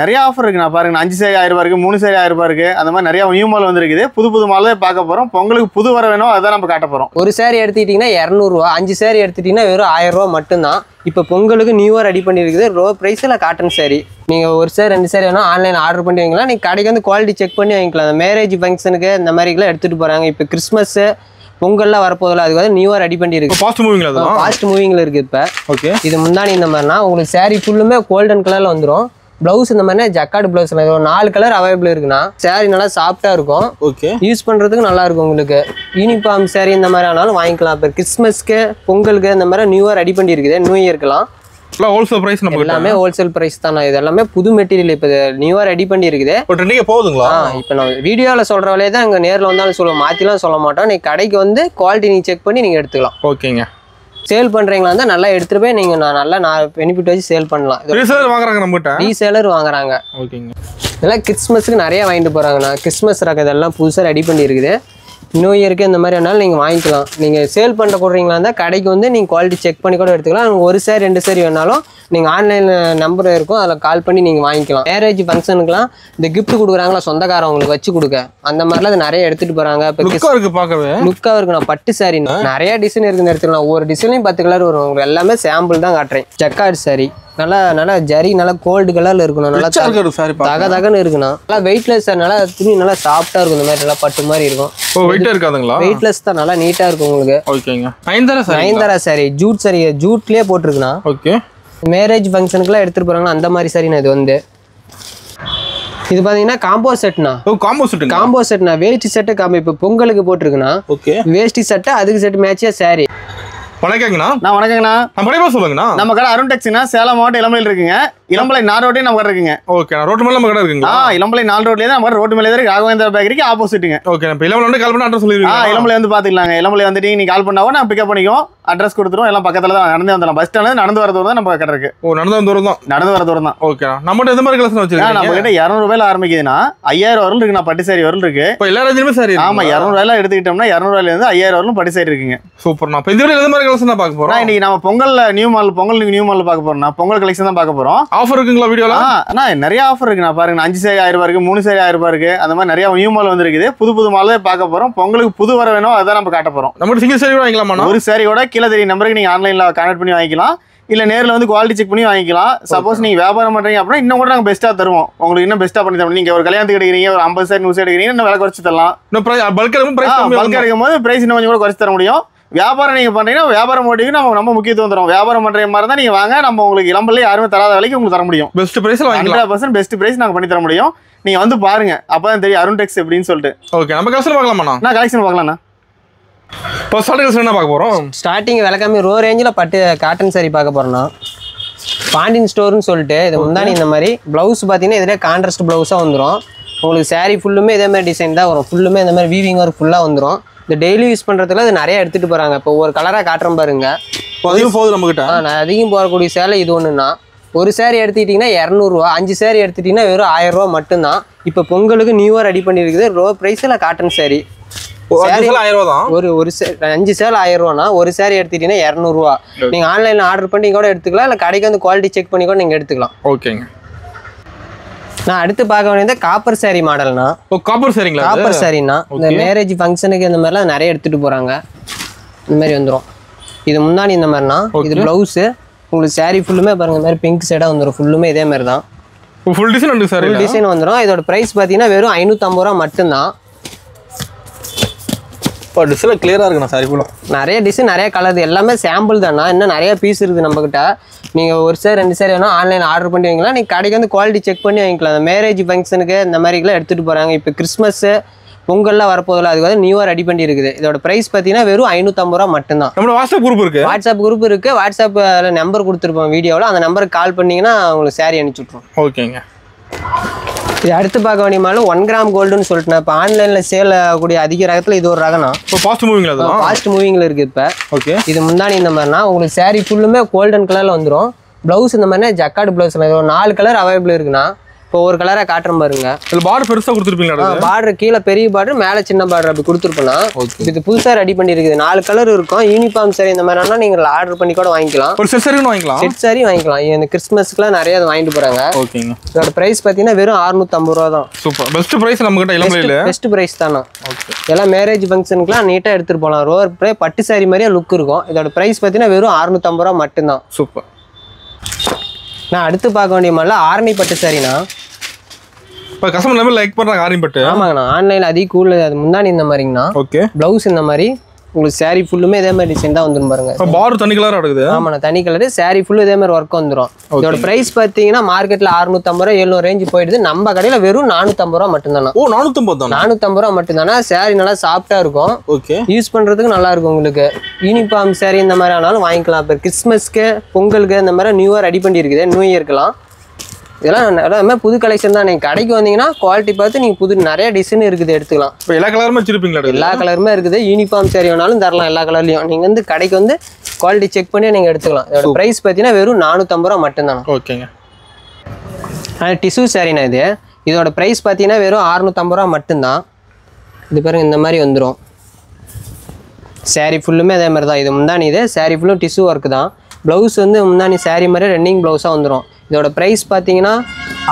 நிறைய ஆஃபர் இருக்குண்ணா பாருங்க 5 சேரி 1000 ரூபாய் இருக்கு 3 சேரி 1000 ரூபாய் இருக்கு அந்த மாதிரி நிறைய நியூ மால் வந்திருக்குது புது மால் பார்க்க போறோம் பொங்கலுக்கு புது வர வேணும் அதான் நம்ம காட்ட போறோம் ஒரு சேரி எடுத்துக்கிட்டீங்கன்னா 200 ரூபாய் 5 சேரி எடுத்துக்கிட்டீங்கன்னா வெறும் 1000 ரூபாய் மட்டும்தான் இப்போ பொங்கலுக்கு நியூவா ரெடி பண்ணிருக்குது லோ பிரைஸ்ல காட்டன் சேரி நீங்க ஒரு சேரி 2 சேரி வேணும் ஆன்லைன்ல ஆர்டர் பண்ணி வாங்கிக்கலாம் நீங்க கடைக்கு வந்து குவாலிட்டி செக் பண்ணி வாங்கிக்கலாம் அந்த மேரேஜ் ஃபங்க்ஷனுக்கு இந்த மாதிரிலாம் எடுத்துட்டு போறாங்க இப்போ கிறிஸ்மஸ் பொங்கல்லாம் வரப்போதில்ல அதுக்கு வந்து நியூவா ரெடி பண்ணி இருக்கு ஃபாஸ்ட் மூவிங்ல இருக்கு இப்போ ஓகே இது முந்தானி இந்த மாதிரினா உங்களுக்கு சேரி ஃபுல்லுமே கோல்டன் கலர்ல வந்துடும் ப்ளவுஸ் இந்த மாதிரி ஜக்கார்டு ப்ளவுஸ் 4 கலர் அவைலபிள் இருக்குண்ணா சேரீ நல்லா சாஃப்டா இருக்கும் ஓகே யூஸ் பண்றதுக்கு நல்லா இருக்கும் உங்களுக்கு யூனிஃபார்ம் சேரீ இந்த மாதிரி ஆனாலும் வாங்கிக்கலாம் இப்போ கிறிஸ்மஸ்க்கு பொங்கலுக்கு இந்த மாதிரி நியூவா ரெடி பண்ணி இருக்குது நியூ இயர்க்குலாம் ஹோல்சேல் பிரைஸ் நம்ம எல்லாமே ஹோல்சேல் பிரைஸ் தான் இது எல்லாமே புது மெட்டீரியல் இப்போ நியூவா ரெடி பண்ணி இருக்குது ட்ரெண்டிங் போகுதுங்களா இப்போ நான் வீடியோவில் சொல்ற வேலையை தான் அங்கே நேரில் வந்தாலும் சொல்லுவோம் மாற்றிலாம் சொல்ல மாட்டோம் நீ கடைக்கு வந்து குவாலிட்டி நீ செக் பண்ணி நீங்கள் எடுத்துக்கலாம் ஓகேங்க சேல் பண்றீங்களா இருந்தா நல்லா எடுத்துட்டு போய் நீங்க நல்லா பெனிஃபிட் வச்சு சேல் பண்ணலாம் ரீசேலர் வாங்குறாங்க நம்மகிட்ட ரீசேலர் வாங்குறாங்க ஓகேங்க இதெல்லாம் கிறிஸ்மஸ்க்கு நிறைய வாங்கிட்டு போறாங்கண்ணா கிறிஸ்மஸ் ரகம் இதெல்லாம் புதுசாக ரெடி பண்ணி இருக்குது நியூ இயருக்கு இந்த மாதிரி வேணாலும் நீங்கள் வாங்கிக்கலாம் நீங்கள் சேல் பண்ண கொடுறீங்களா இருந்தால் கடைக்கு வந்து நீங்கள் குவாலிட்டி செக் பண்ணி கூட எடுத்துக்கலாம் ஒரு சேரி 2 சேரி வேணாலும் நீங்கள் ஆன்லைனில் நம்பர் இருக்கும் அதில் கால் பண்ணி நீங்கள் வாங்கிக்கலாம் மேரேஜ் ஃபங்க்ஷனுக்குலாம் இந்த கிஃப்ட் கொடுக்குறாங்களா சொந்தக்காரவங்களுக்கு வச்சு கொடுக்க அந்த மாதிரிலாம் அது நிறைய எடுத்துகிட்டு போகிறாங்க இப்போ லுக்காக இருக்குண்ணா பட்டு சாரி நிறைய டிசைன் இருக்குன்னு எடுத்துக்கலாம் ஒவ்வொரு டிசைன்லையும் 10 கலர் வரும் உங்களுக்கு எல்லாமே சாம்பிள் தான் காட்டுறேன் ஜக்கார்டு சாரி நல்லா ஜரி நல்லா கோல்டு கலர்ல இருக்கணும் நல்லா தகன்னு இருக்கணும் நல்லா வெயிட்லெஸ் நல்லா துணி நல்லா சாஃப்டா இருக்கும் இந்த மாதிரி நல்லா பட்டு மாதிரி இருக்கும் வெயிட்லெஸ் தான் நல்லா நீட்டா இருக்கும் உங்களுக்கு நயன்தாரா சாரி ஜூட் சாரி ஜூட்லயே போட்டிருக்குண்ணா ஓகே மேரேஜ் ஃபங்க்ஷனுக்குலாம் எடுத்துட்டு போறாங்கன்னா அந்த மாதிரி சாரிண்ணா இது வந்து இது பாத்தீங்கன்னா காம்போ செட்னா வேஷ்டி செட்டு காம்போ இப்போ பொங்கலுக்கு போட்டிருக்குண்ணா வேஷ்டி செட்டு அதுக்கு செட்டு மேட்சியா சாரி வணக்கங்கண்ணா சொல்லுங்கண்ணா நம்ம கடை அருண் டெக்ஸ்னா சேலம் மாவட்டம் இளம்பலையில் இருக்குங்க இளம்பலை 4 ரோட்லயே நம்ம கடை இருக்குங்க ஓகே ரோட் மேல நம்ம கடை இருக்குங்களா இளம்பலை 4 ரோட்லயே தான் நம்ம ரோட் மேல இருக்கு ராகவேந்திர பேக்கரிக்கு ஆப்போசிட்டுங்க ஓகே இப்போ இளம்பலை வந்து கால் பண்ணி அட்ரஸ் சொல்லிருங்க இளம்பலை வந்து பாத்துக்கலாங்க இளம்பலை வந்துட்டு நீ கால் பண்ணாவோ நான் பிக்கப் பண்ணிக்குவோம் அட்ரஸ் கொடுத்துருவோம் எல்லாம் பக்கத்துல தான் நடந்து வந்துடலாம் பஸ் ஸ்டாண்ட்ல நடந்து வர தூரம் தான் நம்ம கடை இருக்கு நடந்து வர தூரம் தான் ஓகே நம்ம எந்த மாதிரி கலெக்ஷன் வச்சிருக்கீங்க நம்ம கிட்ட 200 ரூபாயில ஆரம்பிக்குதுன்னா 5000 வரலும் இருக்குண்ணா பட்டு சாரி வரலும் இருக்கு இப்போ எல்லா ரேஞ்சிலுமே சாரி ஆமா 200 ரூபாயில எடுத்துக்கிட்டோம்னா 200 ரூபாயில இருந்து 5000 வரலும் பட்டு சாரி இருக்குங்க சூப்பர்ண்ணா இப்போ இந்த வீடியோ எந்த மாதிரி கலெக்ஷன் தான் பார்க்க போறோம் இன்னைக்கு நம்ம பொங்கல் நியூ மால் பார்க்க போறோம் பொங்கல் கலெக்ஷன் தான் பார்க்க போறோம் ஆஃபர் இருக்குங்களா வீடியோல நிறைய ஆஃபர் இருக்குண்ணா பாருங்க 5 சேரி 1000 ரூபாய் இருக்கு 3 சேரி 1000 ரூபாய் இருக்கு அந்த மாதிரி நிறைய நியூ மால் வந்திருக்குது புது மால் பார்க்க போறோம் பொங்கலுக்கு புது வர வேணும் அதான் நம்ம காட்ட போறோம் நம்ம சிங்கிள் சேரி வாங்கிக்கலாமா ஒரு சேரியோட கீழே தெரிய நம்பருக்கு நீங்க ஆன்லைன்ல கான்டாக்ட் பண்ணி வாங்கிக்கலாம் இல்ல நேரில் வந்து குவாலிட்டி செக் பண்ணி வாங்கிக்கலாம் சப்போஸ் நீங்க வியாபாரம் பண்றீங்க அப்படின்னா இன்னும் கூட நாங்க பெஸ்ட்டா தருவோம் உங்களுக்கு இன்னும் பெஸ்ட்டா பண்ணி தரோம் நீங்க ஒரு கல்யாணத்துக்கு எடுக்கிறீங்க ஒரு 50 சேரி 100 சேரி எடுக்கிறீங்க இன்னும் விலை குறைச்சு தரலாம் பல்க் எடுக்கும் போது பிரைஸ் இன்னும் கொஞ்சம் கூட குறைச்சு தர முடியும் வியாபாரம் நீங்க பண்றீங்கன்னா வியாபாரம் ஓட்டிக்கு நம்ம முக்கியத்துவம் தரோம் வியாபாரம் பண்ற மாதிரி தான் நீங்க வாங்க நம்ம உங்களுக்கு இளம்பல்ல யாருமே தராத விலைக்கு உங்களுக்கு தர முடியும் பெஸ்ட் பிரைஸ்ல வாங்கிக்கலாம் 100% பெஸ்ட் பிரைஸ் நாங்க பண்ணி தர முடியும் நீங்க வந்து பாருங்க அப்பதான் தெரியும் அருண் டெக்ஸ் எப்படின்னு சொல்லிட்டு ஓகே நம்ம கலெக்ஷன் பார்க்கலாமா நான் கலெக்ஷன் பார்க்கலாம்ண்ணா இப்போ ஸ்டார்டிங் என்ன பார்க்க போறோம் ஸ்டார்டிங் விலகாமி ரோ ரேஞ்சில் பட்டு காட்டன் சாரி பார்க்க போறோம்னா பாண்டியன் ஸ்டோர்னு சொல்லிட்டு இது முந்தானி இந்த மாதிரி பிளவுஸ் பார்த்தீங்கன்னா இதிலே கான்ட்ராஸ்ட் பிளவுஸாக வந்துடும் உங்களுக்கு சாரி ஃபுல்லுமே இதே மாதிரி டிசைன் தான் வரும் ஃபுல்லுமே இந்த மாதிரி வீவிங் ஒர்க் ஃபுல்லாக வந்துடும் இந்த டெய்லி யூஸ் பண்ணுறதுல இது நிறைய எடுத்துகிட்டு போகிறாங்க இப்போ ஒரு கலராக காட்டுறோம் பாருங்க அதிகம் போகுது நம்மகிட்ட நான் அதிகம் போகக்கூடிய சேலை இது ஒன்றுன்னா ஒரு சேரீ எடுத்துக்கிட்டிங்கன்னா 200 ரூபா 5 சேரீ எடுத்துக்கிட்டிங்கன்னா வெறும் 1000 ரூபா மட்டும்தான் இப்போ பொங்கலுக்கு நியூவாக ரெடி பண்ணியிருக்குது லோ ப்ரைஸில் காட்டன் சாரி ஒரு 5 சேலை 1000 ரூபானா ஒரு சேரீ எடுத்துக்கிட்டீங்கன்னா 200 ரூபா நீங்க ஆன்லைன்ல ஆர்டர் பண்ணி கூட எடுத்துக்கலாம் இல்ல கடைக்கு வந்து குவாலிட்டி செக் பண்ணி கூட நீங்க எடுத்துக்கலாம் ஓகேங்க நான் அடுத்து பார்க்க வேண்டியது காப்பர் சாரி மாடல்னா காப்பர் சாரிங்களா காப்பர் சாரினா இந்த மேரேஜ் ஃபங்க்ஷனுக்கு இந்த மாதிரிலாம் நிறைய எடுத்துட்டு போறாங்க இந்த மாதிரி வந்துடும் இது முன்னாடி இந்த மாதிரினா இது பிளவுஸ் உங்களுக்கு சாரி ஃபுல்லுமே பாருங்க இந்த மாதிரி பிங்க் ஷேடா வந்துடும் ஃபுல்லுமே இதே மாதிரி தான் ஃபுல் டிசைன் வந்து சார் ஃபுல் டிசைன் வந்துடும் இதோட பிரைஸ் பார்த்தீங்கன்னா வெறும் 550 ரூபா மட்டும்தான் இப்போ டிசைன் கிளியரா இருக்குண்ணா சாரி ஃபுல்லா நிறைய டிசைன் நிறைய கலர் எல்லாமே சாம்பிள் தானா இன்னும் நிறைய பீஸ் இருக்குது நம்ம கிட்ட நீங்க ஒரு சேரி 2 சேரி வேணும் ஆன்லைன் ஆர்டர் பண்ணி வாங்கிக்கலாம் நீங்க கடைக்கு வந்து குவாலிட்டி செக் பண்ணி வாங்கிக்கலாம் அந்த மேரேஜ் ஃபங்க்ஷனுக்கு இந்த மாதிரிலாம் எடுத்துட்டு போறாங்க இப்போ கிறிஸ்மஸ் பொங்கல்லாம் வரப்போதில்ல அதுக்கு வந்து நியூவா ரெடி பண்ணி இருக்குது இதோட பிரைஸ் பார்த்தீங்கன்னா வெறும் 550 ரூபா மட்டும்தான் நம்ம வாட்ஸ்அப் குரூப் இருக்கு வாட்ஸ்அப்ல நம்பர் கொடுத்துருப்போம் வீடியோவில் அந்த நம்பருக்கு கால் பண்ணீங்கன்னா உங்களுக்கு சாரி அனுப்பிச்சு விட்ருவோம் ஓகேங்க இது அடுத்து பார்க்க வேண்டிய மாதிரி 1 கிராம் கோல்டுன்னு சொல்லிட்டு இப்போ ஆன்லைன்ல சேல் ஆகக்கூடிய அதிக ரகத்தில் இது ஒரு ரகம்னா ஃபாஸ்ட் மூவிங்ல இருக்கு இப்போ ஓகே இது முந்தானி இந்த மாதிரினா உங்களுக்கு சாரி ஃபுல்லுமே கோல்டன் கலர்ல வந்துடும் பிளவுஸ் இந்த மாதிரி ஜக்கார்டு பிளவுஸ் 4 கலர் அவைலபிள் இருக்குண்ணா இப்போ ஒரு கலரை காட்டுறோம் பாருங்க. இதுல பார்டர் பெருசா கொடுத்துருப்பீங்களா? பார்டர் கீழே பெரிய பார்டர், மேலே சின்ன பார்டர் அப்படி கொடுத்துருப்போம்னா இது புதுசாக ரெடி பண்ணி இருக்குது. 4 கலர் இருக்கும். யூனிஃபார்ம் சாரி இந்த மாதிரினா நீங்கள் ஆர்டர் பண்ணி கூட வாங்கிக்கலாம். ஒரு செட் சாரி வாங்கிக்கலாம். செட் சாரி வாங்கிக்கலாம். இந்த கிறிஸ்மஸ்க்குலாம் நிறைய வாங்கிட்டு போறாங்க. ஓகேங்க. இதோட பிரைஸ் பார்த்தீங்கன்னா வெறும் 650 ரூபா தான். சூப்பர். பெஸ்ட் பிரைஸ் நம்ம கிட்ட இளம்பிள்ளையில. பெஸ்ட் பிரைஸ் தானா. ஓகே. எல்லாம் மேரேஜ் ஃபங்க்ஷனுக்குலாம் நீட்டாக எடுத்துட்டு போகலாம். ரோவர் ப்ரே பட்டு சாரி மாதிரியே லுக் இருக்கும். இதோட பிரைஸ் பார்த்தீங்கன்னா வெறும் 650 ரூபா மட்டும்தான். சூப்பர். நான் அடுத்து பார்க்க வேண்டிய மாதிரில ஆரணி பட்டு சாரினா இப்போ கஸ்டமர் எல்லாமே லைக் பண்றாங்க ஆரணி பட்டு. ஆமாங்கண்ணா. ஆன்லைனில் அதிக கூல் அது முந்தானி இந்த மாதிரிங்கண்ணா. ஓகே. ப்ளவுஸ் இந்த மாதிரி உங்களுக்கு சாரி ஃபுல்லுமே இதே மாதிரி டிசைன் தான் வந்துடும் பாருங்க. பார்டர் தனி கலரா இருக்குது. ஆமாண்ணா, தனி கலரு. சாரி ஃபுல்லு இதே மாதிரி ஒர்க் வந்துடும். இதோட பிரைஸ் பார்த்தீங்கன்னா மார்க்கெட்டில் 650 ரூபா 700 ரேஞ்சு போயிடுது. நம்ம கடையில் வெறும் 450 ரூபா மட்டும்தானா. ஓ 450 தான். 450 ரூபா மட்டும்தானா. சாரி நல்லா சாஃப்டா இருக்கும். ஓகே. யூஸ் பண்றதுக்கு நல்லா இருக்கும். உங்களுக்கு யூனிஃபார்ம் சாரி இந்த மாதிரி ஆனாலும் வாங்கிக்கலாம். இப்போ கிறிஸ்மஸ்க்கு பொங்கலுக்கு இந்த மாதிரி நியூ ரெடி பண்ணி இருக்குது. நியூ இயர்க்கெல்லாம் இதெல்லாம் எல்லாமே புது கலெக்ஷன் தான். நீங்கள் கடைக்கு வந்தீங்கன்னா குவாலிட்டி பார்த்து நீங்கள் புது நிறைய டிசைன் இருக்குது எடுத்துக்கலாம். இப்போ எல்லா கலருமே வச்சிருப்பீங்களா? எல்லா கலருமே இருக்குது. யூனிஃபார்ம் சாரி வேணாலும் தரலாம் எல்லா கலர்லையும். நீங்கள் வந்து கடைக்கு வந்து குவாலிட்டி செக் பண்ணி நீங்கள் எடுத்துக்கலாம். இதோட ப்ரைஸ் பார்த்தீங்கன்னா வெறும் 450 ரூபா மட்டும்தானா. ஓகேங்க. டிஷ்யூ சாரினா இது. இதோட ப்ரைஸ் பார்த்தீங்கன்னா வெறும் 650 ரூபா மட்டும்தான். இது பாருங்க இந்த மாதிரி வந்துடும். சாரி ஃபுல்லுமே அதே மாதிரி தான். இது முந்தானி. இது சாரி ஃபுல்லும் டிஷ்யூ ஒர்க்கு தான். ப்ளவுஸ் வந்து முந்தானி சாரி மாதிரி ரன்னிங் ப்ளவுஸாக வந்துடும். இதோட ப்ரைஸ் பார்த்தீங்கன்னா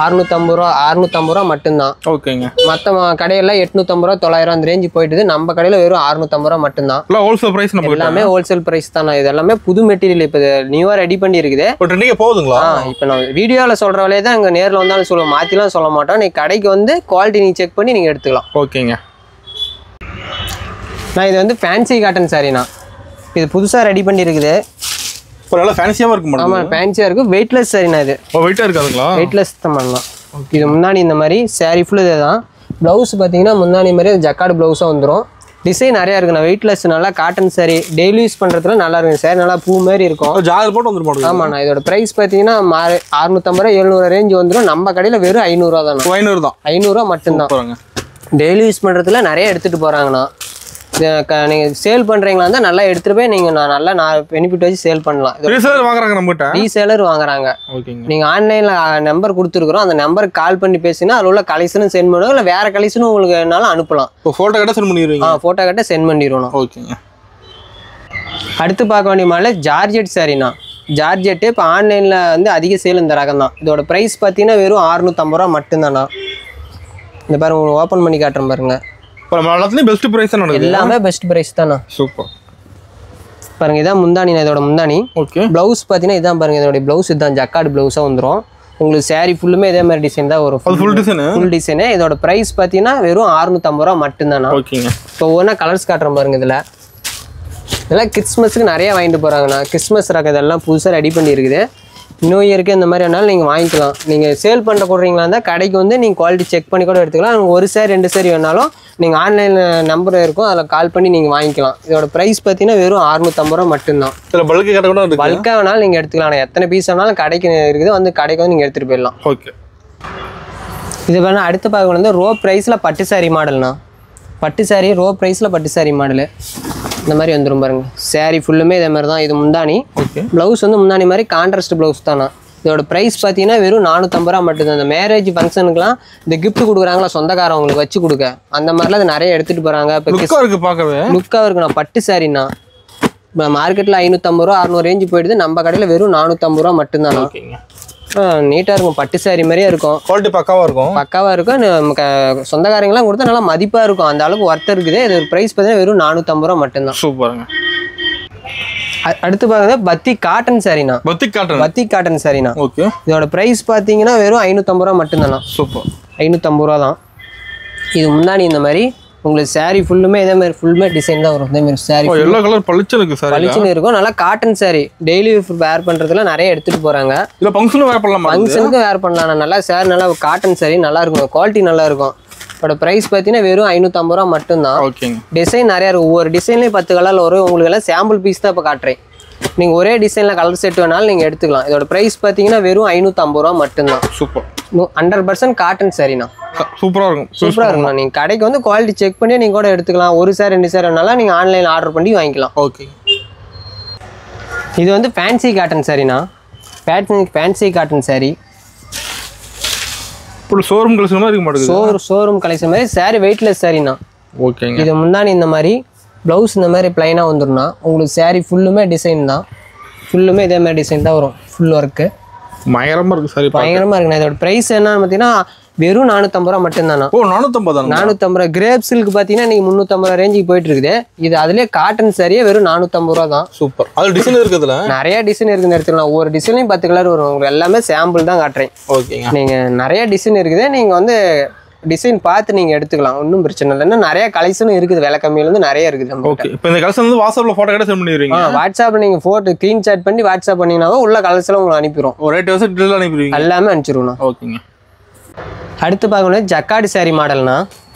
650 ரூபா மட்டும்தான். ஓகேங்க. மற்ற கடையில் 850 ரூபா 900 அந்த ரேஞ்சு போயிட்டுது. நம்ம கடையில் வெறும் 650 ரூபா மட்டும்தான். ஹோல்சேல் பிரைஸ் நம்ம எல்லாமே ஹோல்சேல் பிரைஸ் தான். இது எல்லாமே புது மெட்டீரியல் இப்போ நியூவாக ரெடி பண்ணி இருக்குது. இப்போ ட்ரெண்டிங் போகுதுங்களா? இப்போ நான் வீடியோவில் சொல்கிற வேலையை தான் இங்கே நேரில் வந்தாலும் சொல்லுவோம். மாற்றிலாம் சொல்ல மாட்டோம். நீங்கள் கடைக்கு வந்து குவாலிட்டி நீங்கள் செக் பண்ணி நீங்கள் எடுத்துக்கலாம். ஓகேங்க. நான் இது வந்து ஃபேன்சி காட்டன் சாரிண்ணா. இது புதுசாக ரெடி பண்ணி இருக்குது. இப்போ நல்லா ஃபேன்சியாகவும் இருக்கு மேடம். ஆமாம், ஃபேன்சியாக இருக்கும். வெயிட்லெஸ் சாரிண்ணா. இது வெயிட்டாக இருக்காதுங்களா? வெயிட்லெஸ் தான் பண்ணலாம். இது முன்னாடி இந்த மாதிரி சாரி ஃபுல்லு இதே தான். ப்ளவுஸ் பார்த்தீங்கன்னா முன்னாடி மாதிரி ஜக்கார்டு ப்ளவுஸாக வந்துடும். டிசைன் நிறையா இருக்குண்ணா. வெயிட்லெஸ் நல்லா காட்டன் சாரி டெய்லி யூஸ் பண்ணுறதுல நல்லா இருக்கும். சாரி நல்லா பூ மாதிரி இருக்கும். ஜாகர் போட்டு வந்துடும். ஆமாண்ணா. இதோட ப்ரைஸ் பார்த்தீங்கன்னா 650 ரூபா 700 ரேஞ்சு வந்துடும். நம்ம கடையில் வெறும் 500 ரூபா தானே. 500 தான். 500 ரூபா மட்டும்தான். டெய்லி யூஸ் பண்ணுறதுல நிறைய எடுத்துகிட்டு போகிறாங்கண்ணா. நீங்கள் சேல் பண்ணுறீங்களா இருந்தால் நல்லா எடுத்துகிட்டு போய் நீங்கள் நான் பெனிஃபிட் வச்சு சேல் பண்ணலாம். ரீசேலர் வாங்குறாங்க நம்மகிட்ட. ரீசேலர் வாங்குறாங்க. ஓகேங்க. நீங்கள் ஆன்லைனில் நம்பர் கொடுத்துருக்குறோம். அந்த நம்பருக்கு கால் பண்ணி பேசினா அதில் உள்ள கலெக்ஷனும் சென்ட் பண்ணுவோம். இல்லை வேறு கலெக்ஷனும் உங்களுக்கு என்னாலும் அனுப்பலாம். இப்போ ஃபோட்டோ கட்ட சென்ட் பண்ணிடுவீங்க? ஃபோட்டோ கட்ட சென்ட் பண்ணிடுவோம். ஓகேங்க. அடுத்து பார்க்க வேண்டிய மாதிரி ஜார்ஜெட் சாரிண்ணா. ஜார்ஜெட்டு இப்போ ஆன்லைனில் வந்து அதிக சேல் இந்த ரகம் தான். இதோட ப்ரைஸ் பார்த்தீங்கன்னா வெறும் 650 ரூபா மட்டும்தாண்ணா. இந்த பாருங்க உங்களுக்கு ஓப்பன் பண்ணி காட்டுறேன் பாருங்க. எல்லாத்துலயும் பெஸ்ட் பிரைஸ் தான் நடக்குது. எல்லாமே பெஸ்ட் பிரைஸ் தானா. சூப்பர். பாருங்க இதான் முந்தானி. இதோட முந்தானி. ஓகே. ப்ளவுஸ் பார்த்தீங்கன்னா இதான் பாருங்க. இதோட ப்ளவுஸ் இதுதான் ஜக்கார்டு ப்ளவுஸாக வந்துடும். உங்களுக்கு சாரி ஃபுல்லுமே இதே மாதிரி டிசைன் தான் வரும். Full design. Full design. இதோட ப்ரைஸ் பார்த்தீங்கன்னா வெறும் 650 ரூபா மட்டும்தானா. ஓகேங்க. இப்போ ஒவ்வொன்றா கலர்ஸ் காட்டுறேன் பாருங்க. இதெல்லாம் கிறிஸ்மஸுக்கு நிறைய வாங்கிட்டு போகிறாங்கண்ணா. கிறிஸ்மஸ் ரகம் இதெல்லாம் புதுசாக ரெடி பண்ணி இருக்குது. நியூ இயருக்கு இந்த மாதிரி வேணாலும் நீங்கள் வாங்கிக்கலாம். நீங்கள் சேல் பண்ண கொடுறீங்களா இருந்தால் கடைக்கு வந்து நீங்கள் குவாலிட்டி செக் பண்ணி கூட எடுத்துக்கலாம். ஒரு சாரி 2 சாரி வேணாலும் நீங்கள் ஆன்லைனில் நம்பர் இருக்கும், அதில் கால் பண்ணி நீங்கள் வாங்கிக்கலாம். இதோட ப்ரைஸ் பார்த்தீங்கன்னா வெறும் 650 ரூபா மட்டும்தான். இதில் பல்க்கு கடை கூட இருக்குது. பல்காக வேணாலும் நீங்கள் எடுத்துக்கலாம். எத்தனை பீஸ் வேணாலும் கடைக்கு இருக்குது, வந்து கடைக்கு வந்து நீங்கள் எடுத்துகிட்டு போயிடலாம். ஓகே. இது வேணால் அடுத்து பார்க்க வந்து ரோ ப்ரைஸில் பட்டு சாரி மாடல்ண்ணா. பட்டு சாரி ரோ ப்ரைஸில் பட்டு சாரி மாடலு இந்த மாதிரி வந்துடும் பாருங்க. சாரி ஃபுல்லுமே இதே மாதிரி தான். இது முந்தானி. ஓகே. ப்ளவுஸ் வந்து முந்தானி மாதிரி கான்ட்ராஸ்ட் ப்ளவுஸ் தானா. இதோட ப்ரைஸ் பார்த்தீங்கன்னா வெறும் 450 ரூபா மட்டும்தான். இந்த மேரேஜ் ஃபங்க்ஷனுக்குலாம் இந்த கிஃப்ட் கொடுக்குறாங்களா சொந்தக்காரவங்களுக்கு வச்சு கொடுக்க, அந்த மாதிரிலாம் அது நிறைய எடுத்துகிட்டு போகிறாங்க. இப்போ லுக்காக இருக்குண்ணா. பட்டு சாரிண்ணா. மார்க்கெட்டில் 550 ரூபா 600 ரேஞ்சு போயிடுது. நம்ம கடையில் வெறும் 450 ரூபா மட்டும்தானா. நீட்டாக இருக்கும். பட்டு சாரி மாதிரியே இருக்கும். குவாலிட்டி பக்காவாக இருக்கும். பக்காவாக இருக்கும். நமக்கு சொந்தக்காரங்களாம் கொடுத்தா நல்லா மதிப்பாக இருக்கும். அந்த அளவுக்கு ஒர்த் இருக்குது. இது ப்ரைஸ் பார்த்தீங்கன்னா வெறும் 450 ரூபா மட்டும்தான். சூப்பருங்க. அடுத்து பாருங்க பத்தி காட்டன் சாரிண்ணா. பத்தி காட்டன் சாரிண்ணா. ஓகே. இதோட ப்ரைஸ் பார்த்தீங்கன்னா வெறும் 550 ரூபா மட்டும்தாண்ணா. சூப்பர். 550 ரூபா தான். இது முன்னாடி இந்த மாதிரி உங்களுக்கு சாரி ஃபுல்லுமே இதே மாதிரி ஃபுல்லுமே டிசைன் தான் வரும். இதே மாதிரி சாரி எல்லா கலர் பளிச்சுன்னு இருக்கும். நல்லா காட்டன் சாரி டெய்லி வேர் பண்ணுறதுல நிறைய எடுத்துகிட்டு போகிறாங்க. இல்லை ஃபங்க்ஷனுக்கு வேர் பண்ணலாம். ஃபங்க்ஷனுக்கு வேர் பண்ணலாம். நல்லா சாரி நல்லா காட்டன் சாரி நல்லா இருக்கும். குவாலிட்டி நல்லா இருக்கும். இதோட ப்ரைஸ் பார்த்தீங்கன்னா வெறும் 550 ரூபா மட்டும்தான். ஓகேங்க. டிசைன் நிறையா இருக்கும். ஒவ்வொரு டிசைன்லேயும் 10 கலரில் வரும். உங்களுக்கு எல்லாம் சாம்பிள் பீஸ் தான் இப்போ காட்டுறேன். நீங்கள் ஒரே டிசைனில் கலர் செட் வேணாலும் நீங்கள் எடுத்துக்கலாம். இதோட ப்ரைஸ் பார்த்தீங்கன்னா வெறும் 550 ரூபா மட்டும்தான். சூப்பர். 100% காட்டன் சாரிண்ணா. சூப்பராக இருக்கும். சூப்பராக இருக்குண்ணா. நீங்கள் கடைக்கு வந்து குவாலிட்டி செக் பண்ணி நீங்கள் கூட எடுத்துக்கலாம். ஒரு சாரி 2 சாரி வேணாலும் நீங்கள் ஆன்லைனில் ஆர்டர் பண்ணி வாங்கிக்கலாம். ஓகே. இது வந்து ஃபேன்சி காட்டன் சாரிண்ணா. Fancy cotton saree. Full showroom collection மாதிரி இருக்க மாட்டேங்குது. ஷோரூம் கலெக்ஷன் மாதிரி saree வெயிட்லெஸ் சாரிண்ணா. ஓகேங்க. இது முந்தானி இந்த மாதிரி ப்ளவுஸ் இந்த மாதிரி பிளைனாக வந்துடும்ண்ணா. உங்களுக்கு saree ஃபுல்லுமே டிசைன் தான். ஃபுல்லுமே இதே மாதிரி டிசைன் தான் வரும். ஃபுல் ஒர்க்கு பயங்கரமா இருக்கு சாரி. பயங்கரமாக இருக்குண்ணா. இதோட ப்ரைஸ் என்னன்னு பார்த்தீங்கன்னா வெறும் 450 ரூபா மட்டும்தாண்ணா. ஓ 450. 450 கிரேப் சில்க் பார்த்தீங்கன்னா நீங்கள் 350 ரேஞ்சுக்கு போயிட்டு இருக்குது. இது அதுலேயே காட்டன் சாரியே வெறும் 450 ரூபா தான். சூப்பர். அது டிசைன் இருக்குதுல நிறைய டிசைன் இருக்குன்னு எடுத்துக்கலாம். ஒவ்வொரு டிசைன்லையும் 10 கலர் வரும். உங்களுக்கு எல்லாமே சாம்பிள் தான் காட்டுறேன். ஓகேங்க. நீங்கள் நிறைய டிசைன் இருக்குது. நீங்கள் வந்து டிசைன் பார்த்து நீங்கள் எடுத்துக்கலாம். ஒன்றும் பிரச்சனை இல்லை. இன்னும் நிறைய கலெக்ஷனும் இருக்குது. விலை கம்மியிலேருந்து நிறைய இருக்குது. ஓகே. இப்போ இந்த கலெக்ஷன் வந்து வாட்ஸ்அப்பில் ஃபோட்டோ கூட சென்ட் பண்ணிடுவீங்க? வாட்ஸ்அப்பில் நீங்கள் ஃபோட்டோ ஸ்க்ரீன்ஷாட் பண்ணி வாட்ஸ்அப் பண்ணிங்கனாவே உள்ள கலெக்ஷன் உங்களுக்கு அனுப்பிடுவோம். ஒரு ரேட் வச்சு டீட்டெயில் அனுப்பிடுவீங்க? எல்லாமே அனுப்பிச்சிருவோண்ணா. ஓகேங்க. அடுத்து பார்க்கணும் ஜக்கார்டு சாரி மாடல்னா.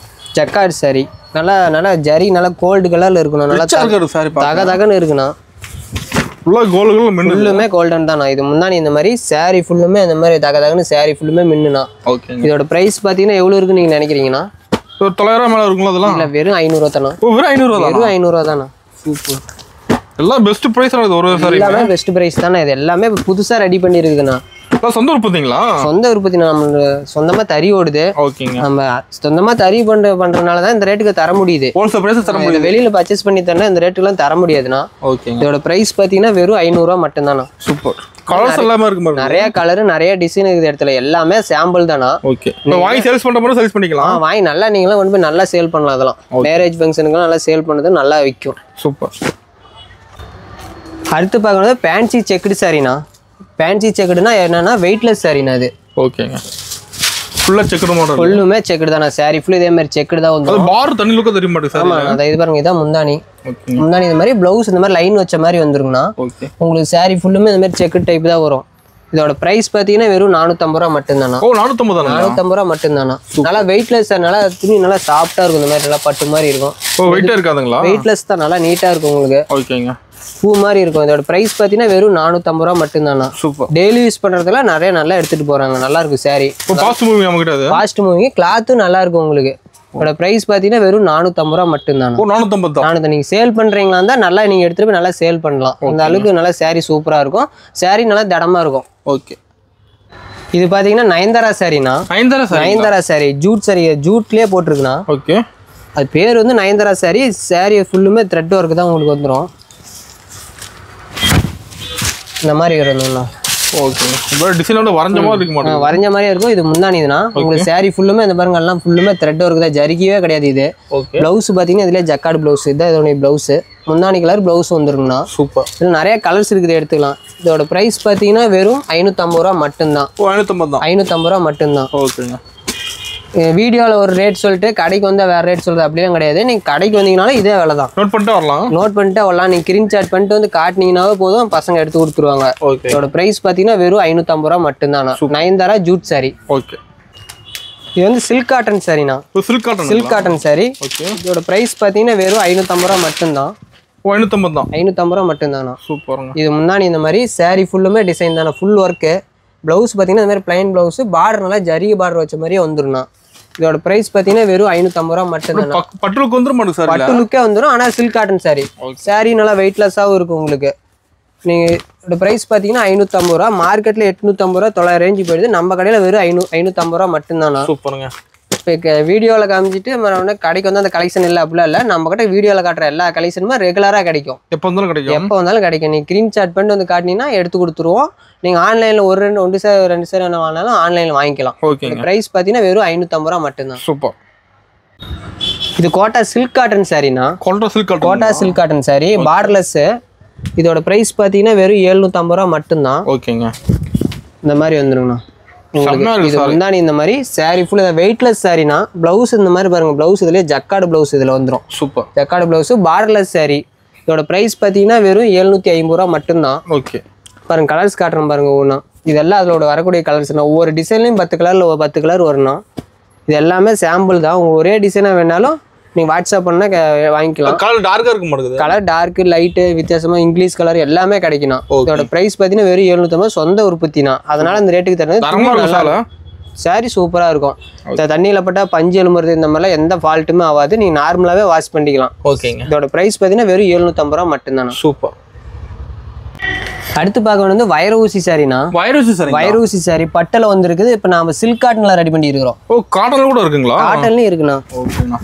ஜக்கார்டு சாரி நல்லா ஜரி நல்லா கோல்டு கலரில் இருக்கணும். நல்லா தகன்னு இருக்குண்ணா. ஃபுல்லாக கோல்டு ஃபுல்லுமே கோல்டன் தான்ண்ணா. இது முன்னாடி இந்த மாதிரி சாரி ஃபுல்லுமே இந்த மாதிரி தகன்னு சாரி ஃபுல்லுமே மின்னுண்ணா. ஓகேங்க. இதோட ப்ரைஸ் பார்த்தீங்கன்னா எவ்வளோ இருக்குன்னு நீங்கள் நினைக்கிறீங்கன்னா? ஒரு 900 மேலே இருக்குங்களா அதெல்லாம்? இல்லை வெறும் 500 தானே. வெறும் 500 தான். வெறும் 500 தானே. சூப்பர். எல்லாம் பெஸ்ட் ப்ரைஸ் ஆனது. ஒரு சாரி எல்லாமே பெஸ்ட் ப்ரைஸ் தானே. இது எல்லாமே புதுசாக ரெடி பண்ணியிருக்குதுண்ணா. சொந்த உற்பத்திங்களா? சொந்த உற்பத்தி. நம்ம சொந்தமாக தறி ஓடுது. ஓகேங்க. நம்ம சொந்தமாக தறி பண்றதுனால தான் இந்த ரேட்டுக்கு தர முடியுது. ஹோல்சேல் பிரைஸ் தர முடியுது. வெளியில பர்ச்சேஸ் பண்ணி தரனா இந்த ரேட்டுக்குலாம் தர முடியாதுண்ணா. ஓகேங்க. இதோட பிரைஸ் பார்த்தீங்கன்னா வெறும் 500 ரூபா மட்டும்தாண்ணா. சூப்பர். கலர்ஸ் எல்லாமே இருக்கு பாருங்க. நிறைய கலர் நிறைய டிசைன் இருக்குது இடத்துல. எல்லாமே சாம்பிள் தானா. ஓகே. இப்போ வாங்கி சேல்ஸ் பண்ற மாதிரி சேல்ஸ் பண்ணிக்கலாம். வாங்கி நல்லா நீங்களும் கொண்டு போய் நல்லா சேல் பண்ணலாம். அதெல்லாம் மேரேஜ் ஃபங்க்ஷனுக்குலாம் நல்லா சேல் பண்ணது நல்லா விற்கும். சூப்பர். அடுத்து பார்க்கறது ஃபேன்சி செக்குடு சாரிண்ணா. ஃபேன்சி செக்குடுனா என்னன்னா வெயிட்லெஸ் சாரிண்ணா. அது ஓகேங்க. ஃபுல்லா செக்குடு மாடல். ஃபுல்லுமே செக்குடு தானா. சாரி ஃபுல் இதே மாதிரி செக்குடு தான் வந்து. அது பார் தண்ணி லுக்க தெரிய மாட்டேங்குது சார். ஆமா அத இது பாருங்க. இதான் முந்தானி. ஓகே. முந்தானி இந்த மாதிரி ப்ளவுஸ் இந்த மாதிரி லைன் வச்ச மாதிரி வந்துருங்கண்ணா. ஓகே. உங்களுக்கு சாரி ஃபுல்லுமே இந்த மாதிரி செக்குடு டைப் தான் வரும். இதோட பிரைஸ் பார்த்தீங்கன்னா வெறும் 450 ரூபா மட்டும்தானா. ஓ 450 தானா? 450 ரூபா மட்டும்தானா. நல்லா வெயிட்லெஸ். நல்லா துணி நல்லா சாஃப்டா இருக்கும். இந்த மாதிரி நல்லா பட்டு மாதிரி இருக்கும். ஓ வெயிட்டா இருக்காதுங்களா? வெயிட்லெஸ் தான். நல்லா நீட்டா இருக்கும் உங்களுக்கு. ஓகேங்க. பூ மாதிரி இருக்கும். இதோட பிரைஸ் பார்த்தீங்கன்னா வெறும் 450 ரூபா மட்டும்தானா. சூப்பர். டெய்லி யூஸ் பண்றதுல நிறைய நல்லா எடுத்துட்டு போறாங்க. நல்லா இருக்கும் சாரி. ஃபாஸ்ட் மூவிங் நம்ம கிட்ட. அது ஃபாஸ்ட் மூவிங். கிளாத்தும் நல்லா இருக்கும் உங்களுக்கு. இதோட பிரைஸ் பார்த்தீங்கன்னா வெறும் 450 ரூபா மட்டும்தானா. ஓ 450 தான். நீங்க சேல் பண்றீங்களா இருந்தா நல்லா நீங்க எடுத்துட்டு போய் நல்லா சேல் பண்ணலாம். அந்த அளவுக்கு நல்லா சாரி சூப்பரா இருக்கும். சாரி நல்லா திடமா இருக்கும். ஓகே. இது பாத்தீங்கன்னா நயன்தாரா சாரினா. Nayanthara saree jute saree. ஜூட்லயே போட்டிருக்குண்ணா. ஓகே. அது பேர் வந்து நயன்தாரா சாரி. சாரி ஃபுல்லுமே த்ரெட் ஒர்க் தான் உங்களுக்கு வந்துடும். இந்த மாதிரி வரணும்ண்ணா. ஓகே. இப்போ டிசைனோட வரைஞ்ச மாதிரி இருக்க மாட்டேங்குது. வரைஞ்ச மாதிரியே இருக்கும். இது முந்தானிதுண்ணா. உங்களுக்கு சாரி ஃபுல்லுமே இந்த பாருங்க எல்லாம் ஃபுல்லுமே த்ரெட் ஒர்க் தான். ஜரிக்கவே கிடையாது இது. ஓகே. ப்ளவுஸ் பார்த்தீங்கன்னா இதுலேயே ஜக்கார்டு ப்ளவுஸ். இதுதான் இதோட ப்ளவுஸ். முந்தானி கலர் ப்ளவுஸ் வந்துருங்கண்ணா. சூப்பர். இதில் நிறைய கலர்ஸ் இருக்குது எடுத்துக்கலாம். இதோட ப்ரைஸ் பார்த்தீங்கன்னா வெறும் 550 ரூபா மட்டும்தான். ஓ 550 தான். 550 ரூபா மட்டும்தான். ஓகேங்க. வீடியோவில் ஒரு ரேட் சொல்லிட்டு கடைக்கு வந்து வேறு ரேட் சொல்கிறது அப்படிலாம் கிடையாது. நீங்கள் கடைக்கு வந்தீங்கனாலும் இதே விலை தான். நோட் பண்ணிட்டு வரலாம். நீங்கள் ஸ்க்ரீன்ஷாட் பண்ணிட்டு வந்து காட்டினீங்கன்னாவே போதும். பசங்க எடுத்து கொடுத்துருவாங்க. இதோட ப்ரைஸ் பார்த்தீங்கன்னா வெறும் 550 ரூபா மட்டும்தான். Nayanthara jute saree. ஓகே. இது வந்து சில்க் காட்டன் சாரிண்ணா. Silk cotton saree. இதோட ப்ரைஸ் பார்த்தீங்கன்னா வெறும் 550 ரூபா மட்டும்தான். 550 தான். 550 ரூபா மட்டும்தானா. சூப்பருங்க. இது முன்னாடி இந்த மாதிரி சாரி ஃபுல்லுமே டிசைன் தானே. Full work. ப்ளவுஸ் பார்த்தீங்கன்னா இந்த மாதிரி பிளைன் ப்ளவுஸ். பார்டர் நல்லா ஜரிகை பார்டர் வச்ச மாதிரியே வந்துருண்ணா. இதோட பிரைஸ் பார்த்தீங்கன்னா வெறும் 550 ரூபா மட்டும்தான். பட்டுலுக்கு வந்துடும் மாட்டேங்குது சார். பட்டு லுக்கே வந்துடும். ஆனால் சில்க் காட்டன் சாரி. சாரி நல்லா வெயிட்லெஸ்ஸாகவும் இருக்கும் உங்களுக்கு. நீங்கள் இதோட ப்ரைஸ் பார்த்தீங்கன்னா 550 ரூபா. மார்க்கெட்டில் 850 ரூபா 900 ரேஞ்சு போயிடுது. நம்ம கடையில் வெறும் 550 ரூபா மட்டும்தானா. சூப்பருங்க. இப்போ வீடியோவில் காமிச்சிட்டு நம்ம கடைக்கு வந்து அந்த கலெக்ஷன் இல்லை அப்படிலாம் இல்லை. நம்ம கிட்ட வீடியோவில் காட்டுற எல்லா கலெக்ஷனுமே ரெகுலராக கிடைக்கும். எப்போ வந்தாலும் கிடைக்கும். எப்போ வந்தாலும் கிடைக்கும். நீங்கள் ஸ்க்ரீன்ஷாட் பண்ணிட்டு வந்து காட்டினீங்கன்னா எடுத்து கொடுத்துருவோம். நீங்கள் ஆன்லைனில் ஒன்று சார் 2 சார் என்ன வாங்கினாலும் ஆன்லைனில் வாங்கிக்கலாம். ஓகே. ப்ரைஸ் பார்த்தீங்கன்னா வெறும் 550 ரூபா மட்டும்தான். சூப்பர். இது கோட்டா சில்க் காட்டன் சாரினா. Kota silk cotton saree borderless. இதோட ப்ரைஸ் பார்த்தீங்கன்னா வெறும் 750 ரூபா மட்டும்தான். ஓகேங்க. இந்த மாதிரி வந்துருங்கண்ணா. இது முந்தானி இந்த மாதிரி சாரி ஃபுல் வெயிட்லெஸ் சாரினா. ப்ளவுஸ் இந்த மாதிரி பாருங்க. ப்ளவுஸ் இதுலேயே ஜக்கார்டு ப்ளவுஸ் இதில் வந்துடும். Super. Jacquard blouse borderless sorry. இதோட ப்ரைஸ் பார்த்தீங்கன்னா வெறும் 750 ரூபா மட்டும்தான். ஓகே. பாருங்க கலர்ஸ் காட்டுறேன் பாருங்க. ஒவ்வொன்றா இதெல்லாம் அதோட வரக்கூடிய கலர்ஸ்னா. ஒவ்வொரு டிசைன்லையும் 10 கலரில் 10 கலர் வரணும். இது எல்லாமே சாம்பிள் தான். உங்கள் ஒரே டிசைனாக வேணாலும் நீங்கள் வாட்ஸ்அப் பண்ணால் வாங்கிக்கலாம். கலர் டார்க்காக இருக்க மாட்டேங்குது. கலர் டார்க்கு லைட்டு வித்தியாசமாக இங்கிலீஷ் கலர் எல்லாமே கிடைக்கணும். இதோட ப்ரைஸ் பார்த்தீங்கன்னா வெறும் 750. சொந்த உற்பத்தினா. அதனால இந்த ரேட்டுக்கு தரது. சாரி சூப்பராக இருக்கும். தண்ணியில் பட்டால் பஞ்சு எலும்புறது இந்த மாதிரிலாம் எந்த ஃபால்ட்டுமே ஆகாது. நீங்கள் நார்மலாகவே வாஷ் பண்ணிக்கலாம். ஓகேங்க. இதோட ப்ரைஸ் பார்த்தீங்கன்னா வெறும் 750 ரூபா மட்டும்தானே. சூப்பர். அடுத்து பார்க்க வந்து வயர் ஊசி சாரினா. வைரஸ் சார். வயர் ஊசி சாரி பட்டல வந்திருக்குது. இப்போ நாம சில்க் காட்டன்ல ரெடி பண்ணி இருக்கிறோம். ஓ காட்டன்ல கூட இருக்குங்களா? காட்டன்லயும் இருக்குண்ணா. ஓகேண்ணா.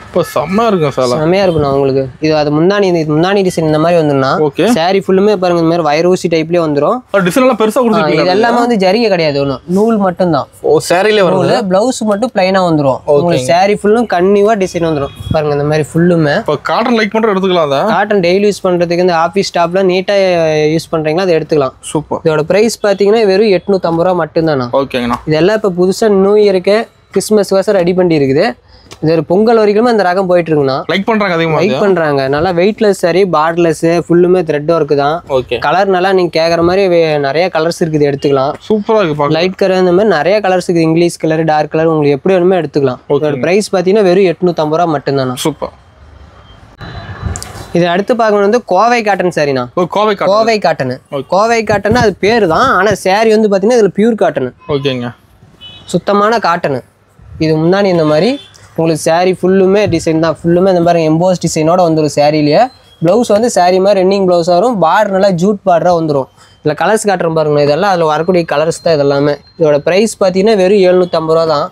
இப்போ செம்ம இருக்கும் சார். செம்மையா இருக்குண்ணா உங்களுக்கு. இது அது முந்தானி டிசைன் இந்த மாதிரி வந்துருன்னா ஓகே. சாரி ஃபுல்லுமே பாருங்க இந்த மாதிரி வயர் ஊசி டைப்லயே வந்துரும். டிசைன் எல்லாம் பெருசா கொடுத்துருக்கீங்க. இது எல்லாமே வந்து ஜரிகை கிடையாது, ஒன்றும் நூல் மட்டும் தான். ஓ சாரியில வருது. பிளவுஸ் மட்டும் பிளைனா வந்துரும். உங்களுக்கு சாரி ஃபுல்லும் கன்னிவா டிசைன் வந்துரும் பாருங்க இந்த மாதிரி ஃபுல்லுமே. இப்போ காட்டன் லைக் பண்ற எடுத்துக்கலாம். அதை காட்டன் டெய்லி யூஸ் பண்றதுக்கு இந்த ஆஃபீஸ் ஸ்டாப்ல நீட்டா யூஸ் பண்றீங்களா அதை எடுத்துக்கலாம். சூப்பர். இதோட பிரைஸ் பாத்தீங்கன்னா வெறும் 850 ரூபா மட்டும் தானா. ஓகேங்கண்ணா. இதெல்லாம் இப்போ புதுசா நியூ இயருக்கு கிறிஸ்மஸ் வாசம் ரெடி பண்ணி இருக்குது. இது ஒரு பொங்கல் வரைக்குமே அந்த ரகம் போயிட்டு இருக்குண்ணா. லைக் பண்றாங்க அதிகமாக. லைக் பண்றாங்க. நல்லா வெயிட்லெஸ் சரி, பார்டர்லெஸ், ஃபுல்லுமே த்ரெட் ஒர்க் தான். ஓகே. கலர் நல்லா நீங்க கேக்குற மாதிரி நிறைய கலர்ஸ் இருக்குது, எடுத்துக்கலாம். சூப்பரா இருக்கு பாக்க. லைட் கலர் இந்த மாதிரி நிறைய கலர்ஸ் இருக்குது. இங்கிலீஷ் கலர், டார்க் கலர், உங்களுக்கு எப்படி வேணுமே எடுத்துக்கலாம். இதோட பிரைஸ் பாத்தீங்கன்னா வெறும் 850 ரூபா மட்டும் தானா. சூப்பர். இது அடுத்து பார்க்கணும் வந்து கோவை காட்டன் சாரினா. Kovai cotton. Kovai cotton. Kovai cotton அது பேர் தான். ஆனா சாரி வந்து பாத்தீங்கன்னா இதுல பியூர் காட்டன். ஓகேங்க. சுத்தமான காட்டன். இது முன்னாடி இந்த மாதிரி உங்களுக்கு சாரி ஃபுல்லுமே டிசைன் தான். ஃபுல்லுமே இந்த மாதிரி எம்போஸ் டிசைனோட வந்துடும் சாரிலேயே. ப்ளவுஸ் வந்து சாரி மாதிரி ரன்னிங் ப்ளவுஸ் வரும். பார்டர் நல்லா ஜூட் பார்டராக வந்துடும். இதில் கலர்ஸ் காட்டுறோம் பாருங்க. இதெல்லாம் அதில் வரக்கூடிய கலர்ஸ் தான் இதெல்லாமே. இதோட ப்ரைஸ் பார்த்தீங்கன்னா வெறும் 750 ரூபா தான்.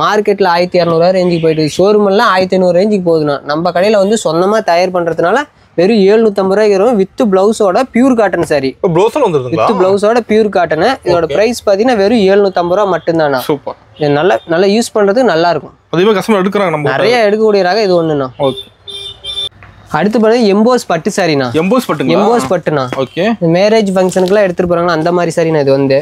மார்க்கெட்டில் 1200 ரேஞ்சுக்கு போயிட்டு, ஷோரூமெல்லாம் 1500 ரேஞ்சுக்கு போகுதுண்ணா. நம்ம கடையில் வந்து சொந்தமாக தயார் பண்ணுறதுனால வெறும் 750 ரூபாய்க்கு வரும். வித் பிளவுஸோட பியூர் காட்டன் சாரி. வித் பிளவுஸோட பியூர் காட்டன். இதோட ப்ரைஸ் பார்த்தீங்கன்னா வெறும் 750 ரூபா மட்டும்தானா. சூப்பர். இது நல்லா யூஸ் பண்ணுறதுக்கு நல்லா இருக்கும். அதிகமாக கஸ்டமர் எடுக்கிறாங்க. நம்ம நிறைய எடுக்கக்கூடிய ரகம் இது ஒன்றுண்ணா. ஓகே. அடுத்து பாருங்க எம்போஸ் பட்டு சாரிண்ணா. எம்போஸ் பட்டுங்களா? எம்போஸ் பட்டுண்ணா. ஓகே. மேரேஜ் ஃபங்க்ஷனுக்குலாம் எடுத்துட்டு போறாங்களா அந்த மாதிரி சாரிண்ணா. இது வந்து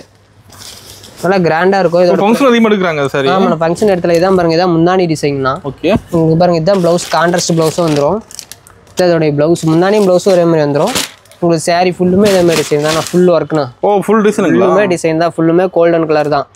நல்லா கிராண்டா இருக்கும். இதோட ஃபங்க்ஷன் அதிகமாக எடுக்கிறாங்க சாரி. ஆமாண்ணா. ஃபங்க்ஷன் இடத்துல இதான் பாருங்க. இதான் முந்தானி டிசைன்ண்ணா. ஓகே. இங்க பாருங்க இதான் ப்ளவுஸ். கான்ட்ராஸ்ட் ப்ளவுஸும் வந்துடும். இதோடைய ப்ளவுஸ் முந்தானியும் ப்ளவுஸும் ஒரே மாதிரி வந்துடும். உங்களுக்கு சாரி ஃபுல்லுமே இதே மாதிரி டிசைன் தான். ஃபுல் ஒர்க்ண்ணா. ஓ ஃபுல் டிசைன். ஃபுல்லுமே டிசைன் தான். ஃபுல்லுமே கோல்டன் கலர் தான்.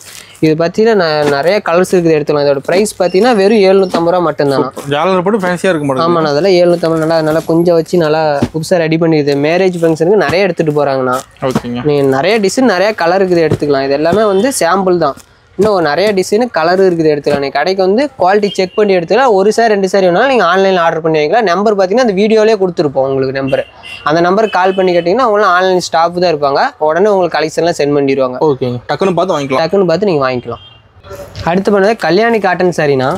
இது பார்த்தீங்கன்னா நிறைய கலர்ஸ் இருக்குது, எடுத்துக்கலாம். இதோட ப்ரைஸ் பார்த்தீங்கன்னா வெறும் 750 ரூபா மட்டும்தான். ஜாலர் போட்டு ஃபேன்சியாக இருக்க மாட்டேங்குது. ஆமாண்ணா. அதெல்லாம் 750 நல்லா கொஞ்சம் வச்சு நல்லா புதுசாக ரெடி பண்ணிடுது. மேரேஜ் ஃபங்க்ஷனுக்கு நிறைய எடுத்துகிட்டு போகிறாங்கண்ணா. ஓகேங்க. நீங்கள் நிறைய டிசைன் நிறைய கலர் இருக்குது, எடுத்துக்கலாம். இது எல்லாமே வந்து சாம்பிள் தான். இன்னும் நிறைய டிசைனு கலர் இருக்குது, எடுத்துக்கலாம். நீங்கள் கடைக்கு வந்து குவாலிட்டி செக் பண்ணி எடுத்துக்கலாம். ஒரு சாரி 2 சாரி வேணாலும் நீங்கள் ஆன்லைனில் ஆர்டர் பண்ணி வைக்கலாம். நம்பர் பார்த்தீங்கன்னா அந்த வீடியோலேயே கொடுத்துருப்போம் உங்களுக்கு நம்பர். அந்த நம்பருக்கு கால் பண்ணி கேட்டிங்கன்னா அவங்களாம் ஆன்லைன் ஸ்டாஃப் தான் இருப்பாங்க. உடனே உங்களுக்கு கலெக்ஷன்லாம் சென்ட் பண்ணிடுவாங்க. ஓகேங்க. டக்குன்னு பார்த்து நீங்கள் வாங்கிக்கலாம். அடுத்து பண்ணது கல்யாணி காட்டன் சாரினா.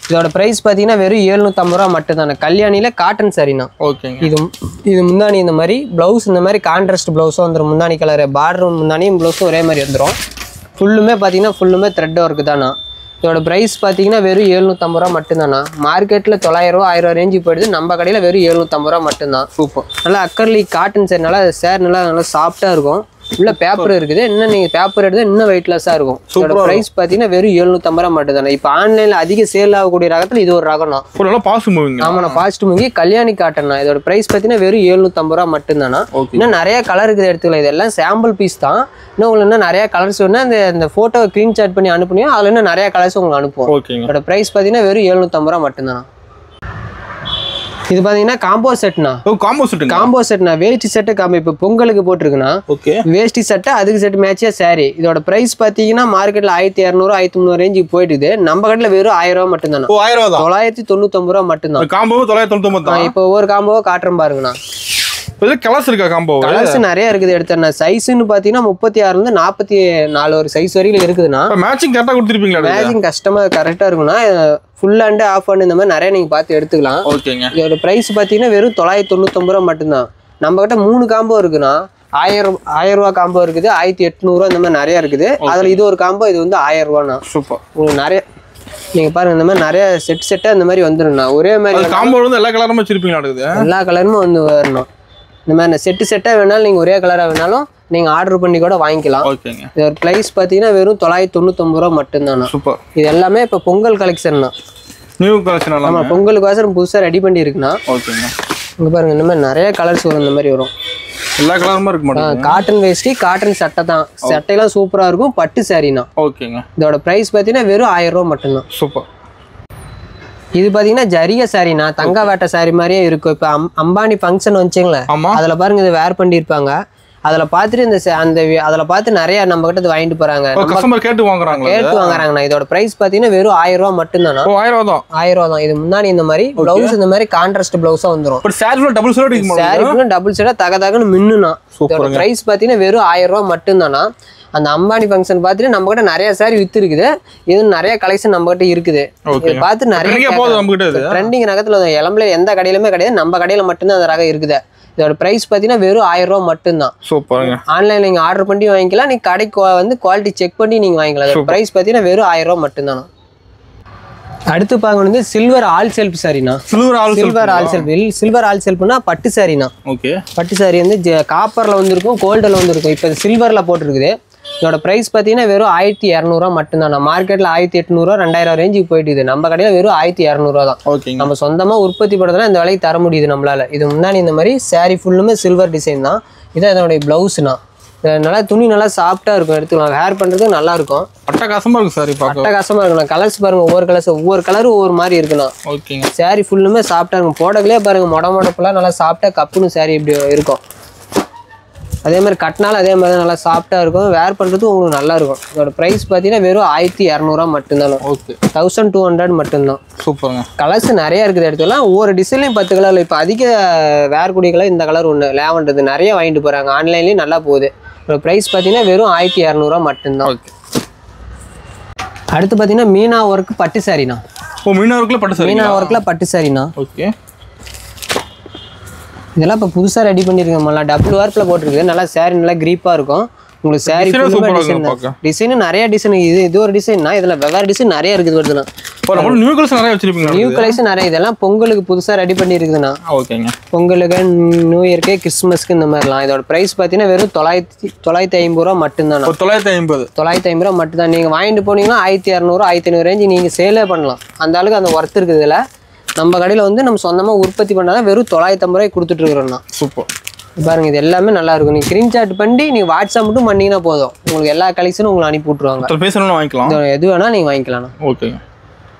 இதோட ப்ரைஸ் பார்த்தீங்கன்னா வெறும் 750 ரூபா மட்டும் தானே. கல்யாணியில் காட்டன் சாரினா. ஓகேங்க. இது முந்தானி இந்த மாதிரி ப்ளவுஸ் இந்த மாதிரி கான்ட்ராஸ்ட் ப்ளவுஸும் வந்துடும். முந்தானி கலர் பார்டரும் முந்தானியும் ப்ளவுஸும் ஒரே மாதிரி வந்துடும். ஃபுல்லுமே பார்த்தீங்கன்னா ஃபுல்லுமே த்ரெட் ஒர்க்கு தானா. இதோட ப்ரைஸ் பார்த்தீங்கன்னா வெறும் 750 ரூபா மட்டும்தானா. மார்க்கெட்டில் 900 ரூபா 1000 ரேஞ்சுக்கு போயிடுது. நம்ம கடையில் வெறும் 750 ரூபா மட்டும்தான். சூப்பர். நல்லா அக்கர்லி காட்டன் சாரி. நல்லா சாஃப்டாக இருக்கும். உள்ள பேப்பர் இருக்குது. இன்னும் நீங்கள் பேப்பர் எடுத்து இன்னும் வெயிட்லெஸ்ஸாக இருக்கும். இதோட ப்ரைஸ் பார்த்தீங்கன்னா வெறும் 750 ரூபா மட்டும் தானே. இப்போ ஆன்லைனில் அதிக சேல் ஆகக்கூடிய ரகத்தில் இது ஒரு ரகம் தான். ஆமாண்ணா. ஃபாஸ்ட் மூவிங் கல்யாணி காட்டன்னா. இதோட ப்ரைஸ் பார்த்தீங்கன்னா வெறும் 750 ரூபா மட்டும்தானா. இன்னும் நிறைய கலர் இருக்குது, எடுத்துக்கலாம். இதெல்லாம் சாம்பிள் பீஸ் தான். இன்னும் உங்களுக்கு இன்னும் நிறைய கலர்ஸ் வேணும்னா அந்த ஃபோட்டோவை ஸ்க்ரீன்ஷாட் பண்ணி அனுப்புனியோ அதில் இன்னும் நிறைய கலர்ஸ் உங்களுக்கு அனுப்புவோம். இதோட ப்ரைஸ் பார்த்தீங்கன்னா வெறும் 750 ரூபா மட்டும்தானா. இது பாத்தீங்கன்னா காம்போ செட்னா. காம்போ செட்னா. வேஷ்டி செட்டு காம்போ. இப்போ பொங்கலுக்கு போட்டிருக்குன்னா வேஷ்டி செட்டு அதுக்கு செட் மேட்சியா சாரி. இதோட பிரைஸ் பாத்தீங்கன்னா மார்க்கெட்ல 1200 1300 ரேஞ்சுக்கு போயிட்டு, நம்ம கடையில வெறும் 1000 ரூபா மட்டும் தானே. 999 ரூபா மட்டும் தான். காம்போ 999. இப்போ ஒவ்வொரு காம்போவா காட்டுறேன் பாருங்கண்ணா. கலர்ஸ் இருக்கா? காம்போ கலர்ஸ் நிறைய இருக்குது, எடுத்தேன். சைஸ்ன்னு பாத்தீங்கன்னா 36 இருந்து 44 ஒரு சைஸ் வரைக்கும் இருக்குதுன்னா. மேட்சிங் கரெக்டா கொடுத்துருப்பீங்களா? மேட்சிங் கஸ்டமர் கரெக்டா இருக்குன்னா ஃபுல் ஹேண்ட் ஆஃப் ஹேண்ட் இந்த மாதிரி நிறைய நீங்க பார்த்து எடுத்துக்கலாம். ஓகேங்க. இதோட பிரைஸ் பாத்தீங்கன்னா வெறும் 999 ரூபா மட்டும்தான். நம்ம கிட்ட 3 காம்போ இருக்குன்னா 1000 ரூபா காம்போ இருக்குது, 1800 ரூபா இந்த மாதிரி நிறைய இருக்குது. அதுல இது ஒரு காம்போ, இது வந்து 1000 ரூபாண்ணா. சூப்பர். உங்களுக்கு நிறைய நீங்க பாருங்க இந்த மாதிரி நிறைய செட்டா இந்த மாதிரி வந்துருண்ணா. ஒரே மாதிரி காம்போ வந்து எல்லா கலருமே வச்சிருப்பீங்களா? எல்லா கலருமே வந்து வரணும். இந்த மாதிரி செட்டா வேணாலும் நீங்க ஒரே கலரா வேணாலும் நீங்க ஆர்டர் பண்ணி கூட வாங்கிக்கலாம். இதோட பிரைஸ் பாத்தீங்கன்னா வெறும் 999 ரூபா மட்டும்தானா. சூப்பர். இது எல்லாமே இப்ப பொங்கல் கலெக்ஷன் தான். New collection. ஆமா, பொங்கலுக்கு வாசம் புதுசா ரெடி பண்ணி இருக்குன்னா. ஓகேங்க. இங்க பாருங்க இந்த மாதிரி நிறைய கலர்ஸ் வரும். இந்த மாதிரி வரும். எல்லா கலருமே இருக்கு மாட்டேங்குது. காட்டன் வேஷ்டி காட்டன் சட்டை தான். சட்டையெல்லாம் சூப்பரா இருக்கும். பட்டு சாரினா. ஓகேங்க. இதோட பிரைஸ் பாத்தீங்கன்னா வெறும் 1000 ரூபா மட்டும்தான். சூப்பர். இது பாத்தீங்கன்னா ஜரிகை சாரினா. தங்க வேட்டை சாரி மாதிரியே இருக்கும். இப்ப அம்பானி ஃபங்க்ஷன் வச்சுங்களேன், அதுல பாருங்க இது வேர் பண்ணிருப்பாங்க. அதில் பார்த்துட்டு அதில் பார்த்து நிறைய நம்ம கிட்ட வாங்கிட்டு போறாங்க. கஸ்டமர் கேட்டு வாங்குறாங்கண்ணா. இதோட பிரைஸ் பார்த்தீங்கன்னா வெறும் 1000 ரூபா மட்டும்தாண்ணா. 1000 தான். 1000 ரூபா தான். இது முன்னாடி இந்த மாதிரி பிளவுஸ் இந்த மாதிரி கான்ட்ராஸ்ட் பிளவுஸா வந்துடும். டபுள் சைடா தகன்னு மின்னுனா. இதோட பிரைஸ் பார்த்தீங்கன்னா வெறும் 1000 ரூபா மட்டும்தானா. அந்த அம்பானி ஃபங்க்ஷன் பார்த்துட்டு நம்ம கிட்ட நிறைய சாரி வித்து இருக்குது. இது நிறைய கலெக்ஷன் நம்ம கிட்ட இருக்குது. இதை பார்த்து நிறைய ட்ரெண்டிங் ரகத்துல இளம்பல எந்த கடையிலுமே கிடையாது, நம்ம கடையில மட்டும்தான் அந்த ரகம் இருக்குது. இதோட பிரைஸ் பார்த்தீங்கன்னா வெறும் 1000 ரூபா மட்டும்தான். சூப்பருங்க. ஆன்லைன்ல நீங்க ஆர்டர் பண்ணி வாங்கிக்கலாம், நீங்க கடைக்கு வந்து குவாலிட்டி செக் பண்ணி நீங்க வாங்கிக்கலாம். அதோட பிரைஸ் பார்த்தீங்கன்னா வெறும் 1000 ரூபா மட்டும்தானா. அடுத்து பார்க்க வந்து சில்வர் ஆல் செல்ஃப் சாரினா. சில்வர் ஆல் செல்ஃப்னா பட்டு சாரினா. பட்டு சாரி வந்து காப்பர்ல வந்துருக்கும், கோல்டில் வந்துருக்கும். இப்போ சில்வர்ல போட்டுருக்குது. இதோட பிரைஸ் பார்த்தீங்கன்னா வெறும் 1200 ரூபா மட்டும்தான். மார்க்கெட்ல 1800 2000 ரேஞ்சுக்கு போயிட்டு, நம்ம கடையில வெறும் 1200 தான். நம்ம சொந்தமா உற்பத்தி பண்றதுனா இந்த விலைக்கு தர முடியுது நம்மளால. இது முன்னாடி இந்த மாதிரி சாரி ஃபுல்லுமே சில்வர் டிசைன் தான். இதான் இதனுடைய பிளவுஸ்னா. நல்லா துணி நல்லா சாஃப்டா இருக்கும், எடுத்துக்கலாம். ஹேர் பண்றதுக்கு நல்லா இருக்கும். அட்டகாசமா இருக்கும் சாரி. அட்டகாசமா இருக்கும். கலர்ஸ் பாருங்க, ஒவ்வொரு கலரும் ஒவ்வொரு மாதிரி இருக்குண்ணா. சாரி ஃபுல்லுமே சாஃப்டா இருக்கும். போடகளே பாருங்க, மொடப்பெல்லாம் நல்லா சாஃப்டா கப்புன்னு சாரி இப்படி இருக்கும். அதே மாதிரி கட்டினாலும் அதே மாதிரி நல்லா சாஃப்டா இருக்கும். வேர் பண்றது உங்களுக்கு நல்லா இருக்கும். இதோட பிரைஸ் பார்த்தீங்கன்னா வெறும் 1200 ரூபா மட்டும்தான். 1200 மட்டும்தான். சூப்பருங்க. கலர்ஸ் நிறைய இருக்குது, எடுத்துக்கலாம். ஒவ்வொரு டிசைன்லையும் 10 கலர். இப்போ அதிக வேர் கூடிய கலர் இந்த கலர் ஒன்று லேவண்டது நிறைய வாங்கிட்டு போறாங்க. ஆன்லைன்லேயும் நல்லா போகுது. இதோட பிரைஸ் பார்த்தீங்கன்னா வெறும் 1200 ரூபா மட்டும்தான். அடுத்து பார்த்தீங்கன்னா மீனா ஒர்க் பட்டு சாரினா. மீனா ஒர்க்ல பட்டு சாரினா. இதெல்லாம் இப்போ புதுசாக ரெடி பண்ணியிருக்கோம்ல, டபுள் வார்ப்பில் போட்டிருக்கு. நல்லா சாரி நல்லா கிரீப்பாக இருக்கும். உங்களுக்கு சாரி டிசைன் நிறைய டிசைன். இது ஒரு டிசைன்னா இதில் வெவ்வேறு டிசைன் நிறைய இருக்குது. வருதுண்ணா நியூ கலெக்ஷன் நிறைய. இதெல்லாம் பொங்கலுக்கு புதுசாக ரெடி பண்ணி இருக்குதுண்ணா. பொங்கலுக்கு, நியூ இயர்க்கு, கிறிஸ்மஸ்க்கு இந்த மாதிரிலாம். இதோட ப்ரைஸ் பார்த்தீங்கன்னா வெறும் 950 ரூபா மட்டும்தான். 950 ரூபா மட்டும்தான். நீங்கள் வாங்கிட்டு போனீங்கன்னா 1200 1500 ரேஞ்சு நீங்கள் சேலே பண்ணலாம். அந்த அளவுக்கு அந்த ஒர்த் இருக்குது. இதில் நம்ம கடையில் வந்து நம்ம சொந்தமாக உற்பத்தி பண்ணாதான் வெறும் 950 ரூபாய்க்கு கொடுத்துட்டு இருக்கிறோம்ண்ணா. சூப்பர். பாருங்க, இது எல்லாமே நல்லா இருக்கும். நீங்கள் ஸ்க்ரீன்ஷாட் பண்ணி நீங்கள் வாட்ஸ்அப் மட்டும் பண்ணீங்கன்னா போதும், உங்களுக்கு எல்லா கலெக்ஷனும் உங்களுக்கு அனுப்பி விட்ருவாங்க. எது வேணா நீங்கள் வாங்கிக்கலாம்.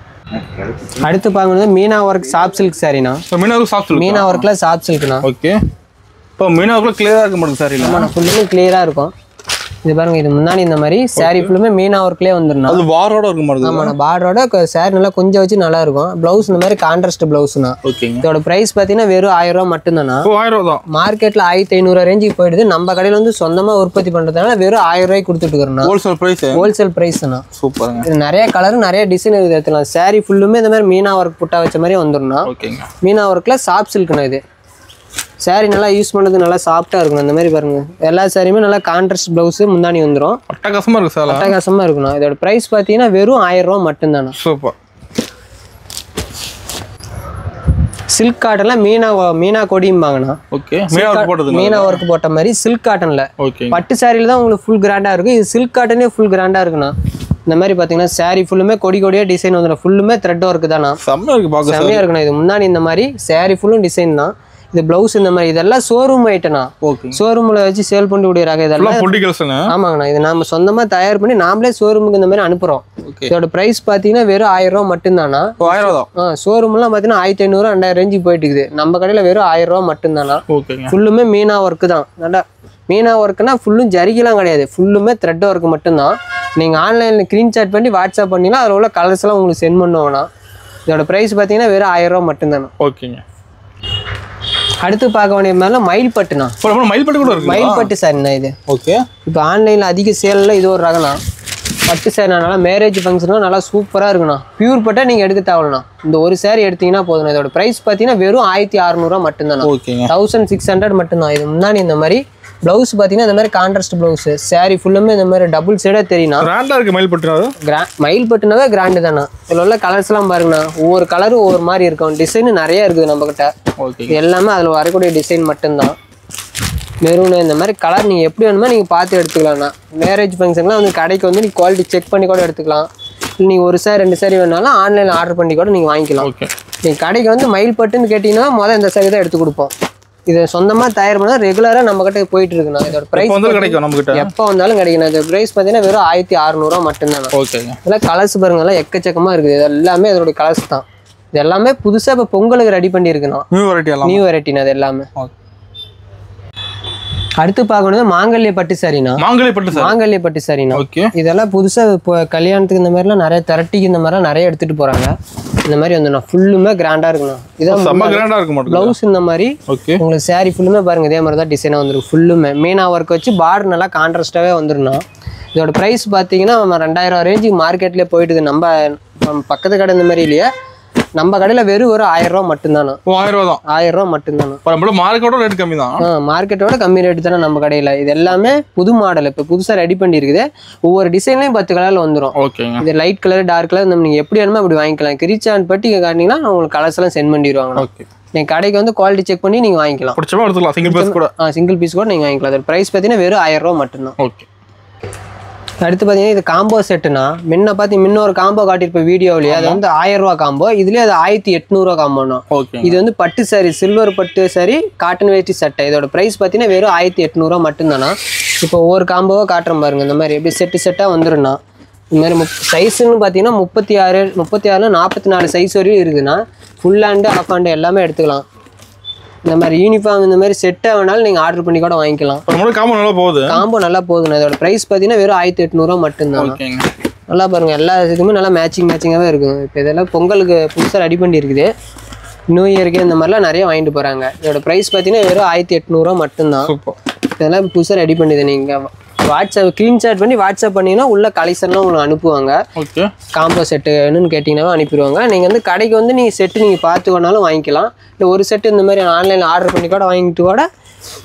அடுத்து பாருங்க மீனா ஒர்க் சாஃப்ட் சில்க் சாரினா. மீனா ஒர்க்ல சாஃப்ட் சில்க்னா. இப்போ மீனா ஒர்க்ல கிளியரா இருக்க மாட்டேங்குது சாரி. ஆமாண்ணா, ஃபுல்லுமே கிளியரா இருக்கும். இது பாருங்க, இது முன்னாடி இந்த மாதிரி சாரி ஃபுல்லுமே மீனா ஒர்க்லேயே வந்துருந்தா. அது பார்டரோட இருக்க மாதிரி. ஆமாண்ணா, பார்டரோட சாரி நல்லா கொஞ்சம் வச்சு நல்லா இருக்கும். பிளவுஸ் இந்த மாதிரி கான்ட்ராஸ்ட் பிளவுஸ்னா. இதோட பிரைஸ் பார்த்தீங்கன்னா வெறும் 1000 ரூபா மட்டும்தானா. 1000 தான். மார்க்கெட்ல 1500 ரேஞ்சுக்கு போயிடுது. நம்ம கடையில் வந்து சொந்தமா உற்பத்தி பண்றதுனால வெறும் 1000 ரூபாய்க்கு கொடுத்துட்டு இருக்கிறோம். ஹோல்சேல் பிரைஸ் தான். சூப்பருங்க. இது நிறைய கலர் நிறைய டிசைன் இருக்குது, எடுத்துக்கலாம். சாரி ஃபுல்லுமே இந்த மாதிரி மீனா ஒர்க் புட்டா வச்ச மாதிரி வந்துரும்னா. மீனா ஒர்க்ல சாஃப்ட் சில்க்னா. இது சாரி நல்லா யூஸ் பண்ணது நல்லா சாஃப்டா இருக்கும். அந்த மாதிரி பாருங்க, எல்லா சாரியுமே நல்லா கான்ட்ராஸ்ட் பிளவுஸ் முன்னாடி வந்துடும். அட்டகாசமா இருக்கு சார். அட்டகாசமா இருக்கணும். இதோட பிரைஸ் பார்த்தீங்கன்னா வெறும் 1000 ரூபா மட்டும்தானா. சூப்பர். சில்க் காட்டன்ல மீனா கொடியும்பாங்கண்ணா. மீனா ஒர்க் போட்ட மாதிரி சில்க் காட்டன்ல. பட்டு சாரியில தான் உங்களுக்கு ஃபுல் கிராண்டா இருக்கும். இது சில்க் காட்டனே ஃபுல் கிராண்டா இருக்குண்ணா. இந்த மாதிரி பாத்தீங்கன்னா சாரி ஃபுல்லுமே கொடியா டிசைன் வந்துடும். ஃபுல்லுமே த்ரெட் ஒர்க் தானா. செம்மையா இருக்குண்ணா. இது முன்னாடி இந்த மாதிரி சாரி ஃபுல்லும் டிசைன் தான். இது பிளவுஸ் இந்த மாதிரி. இதெல்லாம் ஷோரூம் ஐட்டனா. ஷோரூம்ல வச்சு சேல் பண்ணி விடுறாங்க. இதெல்லாம் ஆமாங்கண்ணா. இது நம்ம சொந்தமா தயார் பண்ணி நாமளே ஷோரூமுக்கு இந்த மாதிரி அனுப்புறோம். இதோட பிரைஸ் பாத்தீங்கன்னா வெறும் 1000 ரூபா மட்டும்தானா. ஷோரூம்லாம் பாத்தீங்கன்னா 1500 2000 ரேஞ்சுக்கு போயிட்டு இருக்குது. நம்ம கடையில வெறும் 1000 ரூபா மட்டும்தானா. ஃபுல்லுமே மீனா ஒர்க் தான். நல்லா மீனா ஒர்க்னா ஃபுல்லும் ஜரிகெல்லாம் கிடையாது, ஃபுல்லுமே த்ரெட் ஒர்க் மட்டும்தான். நீங்க ஆன்லைன்ல ஸ்கிரீன்ஷாட் பண்ணி வாட்ஸ்அப் பண்ணீங்கன்னா அதில் உள்ள கலர்ஸ் எல்லாம் உங்களுக்கு சென்ட் பண்ணுவோம்னா. இதோட பிரைஸ் பாத்தீங்கன்னா வெறும் 1000 ரூபா மட்டும்தானா. ஓகேங்க. அடுத்து பார்க்க வேண்டிய மாதிரி மயில் பட்டுனா. மயில் பட்டு சாரிண்ணா இது. இப்போ ஆன்லைனில் அதிக சேலில் இது ஒரு ரகம்ண்ணா. பட்டு சாரினா நல்லா மேரேஜ் ஃபங்க்ஷன்லாம் நல்லா சூப்பராக இருக்குண்ணா. பியூர் பட்டா நீங்கள் எடுக்க தேவைண்ணா. இந்த ஒரு சாரி எடுத்தீங்கன்னா போதும். இதோட ப்ரைஸ் பார்த்தீங்கன்னா வெறும் 1600 ரூபா மட்டும்தாண்ணா. 1600 மட்டும்தான். இது முன்னாடி இந்த மாதிரி பிளவுஸ் பார்த்தீங்கன்னா இந்த மாதிரி கான்ட்ராஸ்ட் பிளவுஸ். சாரி ஃபுல்லுமே இந்த மாதிரி டபுள் சைடாக தெரியும்ண்ணா. கிராண்டாக இருக்குது மயில் பட்டுனா. மயில் பட்டுனாவே கிராண்டு தானே. இதில் உள்ள கலர்ஸ்லாம் பாருங்கண்ணா, ஒவ்வொரு கலரும் ஒவ்வொரு மாதிரி இருக்கும். டிசைன் நிறைய இருக்குது நம்மக்கிட்ட. எல்லாமே அதில் வரக்கூடிய டிசைன் மட்டும்தான். மெரூனு இந்த மாதிரி கலர் நீங்கள் எப்படி வேணுமோ நீங்கள் பார்த்து எடுத்துக்கலாம்ண்ணா. மேரேஜ் ஃபங்க்ஷன்லாம் வந்து கடைக்கு வந்து நீங்கள் குவாலிட்டி செக் பண்ணி கூட எடுத்துக்கலாம். இல்லை நீங்கள் ஒரு சாரி 2 சாரி வேணாலும் ஆன்லைனில் ஆர்டர் பண்ணி கூட நீங்கள் வாங்கிக்கலாம். நீங்கள் கடைக்கு வந்து மயில் பட்டுன்னு கேட்டிங்கன்னா முதல் இந்த சாரி தான் எடுத்து கொடுப்போம். இதை சொந்தமாக தயார் பண்ணால் ரெகுலராக நம்ம கிட்ட போயிட்டு இருக்குண்ணா. இதோட ப்ரைஸ் கிடைக்கும் நம்மகிட்ட எப்போ வந்தாலும் கிடைக்கும். இதோட ப்ரைஸ் பார்த்தீங்கன்னா வெறும் 1600 ரூபா மட்டும்தான். இதெல்லாம் கலர்ஸ் பாருங்க, எல்லாம் எக்கச்சக்கமாக இருக்குது. இது எல்லாமே அதோட கலர்ஸ் தான். இது எல்லாமே புதுசாக இப்போ பொங்கலுக்கு ரெடி பண்ணியிருக்குண்ணா. நியூ வெரைட்டினா அது எல்லாமே. அடுத்து பார்க்கணுது மாங்கல்ய பட்டு சாரிண்ணா. மாங்கல்ய பட்டு சாரி. மாங்கல்ய பட்டு சாரிண்ணா. ஓகே. இதெல்லாம் புதுசாக இப்போ கல்யாணத்துக்கு இந்த மாதிரிலாம் நிறைய திரட்டிக்கு இந்த மாதிரிலாம் நிறைய எடுத்துகிட்டு போகிறாங்க. இந்த மாதிரி வந்துண்ணா ஃபுல்லுமே கிராண்டாக இருக்குண்ணா. இதான் செம்ம கிராண்டாக இருக்க மாட்டேங்குது. ப்ளவுஸ் இந்த மாதிரி ஓகே. உங்களுக்கு சாரி ஃபுல்லுமே பாருங்கள் இதே மாதிரி தான் டிசைனாக வந்துடும். ஃபுல்லுமே மீனா ஒர்க் வச்சு பார்டர் நல்லா கான்ட்ராஸ்டாகவே வந்துடும்ண்ணா. இதோட ப்ரைஸ் பார்த்தீங்கன்னா 2000 ரேஞ்சுக்கு மார்க்கெட்லேயே போயிட்டுது. நம்ம பக்கத்து கடை இந்த மாதிரி இல்லையா, நம்ம கடையில் வெறும் ஒரு 1000 ரூபா மட்டும்தானா. 1000 ரூபா தான். 1000 ரூபா மட்டும்தானா. மார்க்கெட்டோட ரேட் கம்மி தான். மார்க்கெட்டோட கம்மி ரேட்டு தானே நம்ம கடையில். இது எல்லாமே புது மாடல் இப்போ புதுசாக ரெடி பண்ணியிருக்குது. ஒவ்வொரு டிசைன்லையும் 10 கலரில் வந்துடும். ஓகேங்க. இது லைட் கலர் டார்க் கலர் நீங்கள் எப்படி வேணுமோ அப்படி வாங்கிக்கலாம். கிரிச்சான் பட்டி காட்டினீங்கன்னா உங்களுக்கு கலர்ஸ் எல்லாம் சென்ட் பண்ணிடுவாங்க. ஓகே. நீங்கள் கடைக்கு வந்து குவாலிட்டி செக் பண்ணி நீங்கள் வாங்கிக்கலாம். பிடிச்சமா எடுத்துக்கலாம். சிங்கிள் பீஸ் கூட. சிங்கிள் பீஸ் கூட நீங்கள் வாங்கிக்கலாம். அதோட ப்ரைஸ் பார்த்தீங்கன்னா வெறும் 1000 ரூபா மட்டும்தான். ஓகே. அடுத்து பார்த்தீங்கன்னா இது காம்போ செட்டுனா முன்ன ஒரு காம்போ காட்டியிருப்பேன் வீடியோவிலேயே. அது வந்து 1000 ரூபா காம்போ. இதுலேயே அது 1800 ரூபா காம்போண்ணா. ஓகே. இது வந்து பட்டு சாரி, சில்வர் பட்டு சாரி, காட்டன் வேஷ்டி சட்டை. இதோட ப்ரைஸ் பார்த்தீங்கன்னா வெறும் 1800 ரூபா மட்டும்தானா. இப்போ ஒவ்வொரு காம்போவோ காட்டுறேன் பாருங்க. இந்த மாதிரி எப்படி செட்டாக வந்துடும்ண்ணா. இந்த மாதிரி சைஸுன்னு பார்த்தீங்கன்னா 36 44 சைஸ் வரையும் இருக்குதுண்ணா. ஃபுல் ஹேண்டு ஆஃப் ஹேண்டு எல்லாமே எடுத்துக்கலாம். இந்த மாதிரி யூனிஃபார்ம் இந்த மாதிரி செட்டாக வேணாலும் நீங்கள் ஆர்டர் பண்ணி கூட வாங்கிக்கலாம். காம்போ நல்லா போகுது. காம்போ நல்லா போகுதுண்ணா. இதோட ப்ரைஸ் பார்த்தீங்கன்னா வெறும் 1800 ரூபா மட்டும்தான். ஓகேங்க. நல்லா பாருங்கள் எல்லா இதுக்குமே நல்லா மேட்சிங்காகவே இருக்கும். இப்போ இதெல்லாம் பொங்கலுக்கு புதுசாக ரெடி பண்ணி இருக்குது. நியூ இயருக்கு இந்த மாதிரிலாம் நிறைய வாங்கிட்டு போகிறாங்க. இதோட ப்ரைஸ் பார்த்தீங்கன்னா வெறும் 1800 ரூபா மட்டும்தான். இதெல்லாம் புதுசாக ரெடி பண்ணிது. நீங்கள் வாட்ஸ்அப் ஸ்க்ரீன்ஷாட் பண்ணி வாட்ஸ்அப் பண்ணிங்கன்னா உள்ள கலெக்ஷன்லாம் உங்களுக்கு அனுப்புவாங்க. ஓகே. காம்போ செட்டு வேணும்னு கேட்டிங்கன்னா அனுப்பிடுவாங்க. நீங்கள் வந்து கடைக்கு வந்து நீங்கள் செட்டு நீங்கள் பார்த்துக்கோனாலும் வாங்கிக்கலாம். இல்லை ஒரு செட்டு இந்த மாதிரி ஆன்லைனில் ஆர்டர் பண்ணி கூட வாங்கிட்டு கூட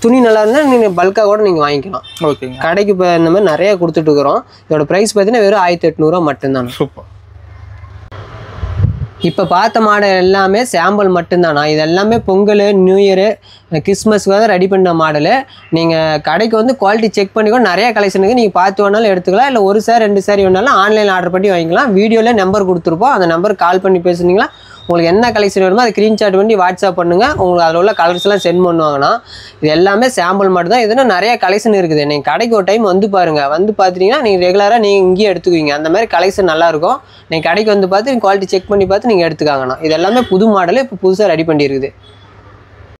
துணி நல்லா இருந்தால் நீங்கள் பல்காக கூட நீங்கள் வாங்கிக்கலாம். ஓகேங்க. கடைக்கு இப்போ இந்த மாதிரி நிறையா கொடுத்துட்ருக்குறோம். இதோட ப்ரைஸ் பார்த்தீங்கன்னா வெறும் 1800 ரூபா மட்டும்தான். சூப்பர். இப்போ பார்த்த மாடல் எல்லாமே சாம்பிள் மட்டும்தானா. இது எல்லாமே பொங்கல், நியூ இயரு, கிறிஸ்மஸ்க்கு தான் ரெடி பண்ண மாடலு. நீங்கள் கடைக்கு வந்து குவாலிட்டி செக் பண்ணி கூட நிறையா கலெக்ஷனுக்கு நீங்கள் பார்த்து வேணாலும் எடுத்துக்கலாம். இல்லை ஒரு சாரி 2 சாரி வேணாலும் ஆன்லைனில் ஆர்டர் பண்ணி வாங்கிக்கலாம். வீடியோவில் நம்பர் கொடுத்துருப்போம். அந்த நம்பருக்கு கால் பண்ணி பேசுனீங்களா உங்களுக்கு என்ன கலெக்ஷன் வேணுமோ அதை ஸ்க்ரீன்ஷாட் பண்ணி வாட்ஸ்அப் பண்ணுங்கள். உங்களுக்கு அதில் உள்ள கலர்ஸ்லாம் சென்ட் பண்ணுவாங்கன்னா. இது எல்லாமே சாம்பிள் மட்டும் தான். இதுனா நிறைய கலெக்ஷன் இருக்குது. நீங்கள் கடைக்கு ஒரு டைம் வந்து பாருங்கள். வந்து பார்த்துட்டிங்கன்னா நீங்கள் ரெகுலராக நீங்கள் இங்கேயே எடுத்துக்குவீங்க. அந்த மாதிரி கலெக்ஷன் நல்லாயிருக்கும். நீங்கள் கடைக்கு வந்து பார்த்து குவாலிட்டி செக் பண்ணி பார்த்து நீங்கள் எடுத்துக்காங்கண்ணா. இது எல்லாமே புது மாடலு இப்போ புதுசாக ரெடி பண்ணியிருக்குது.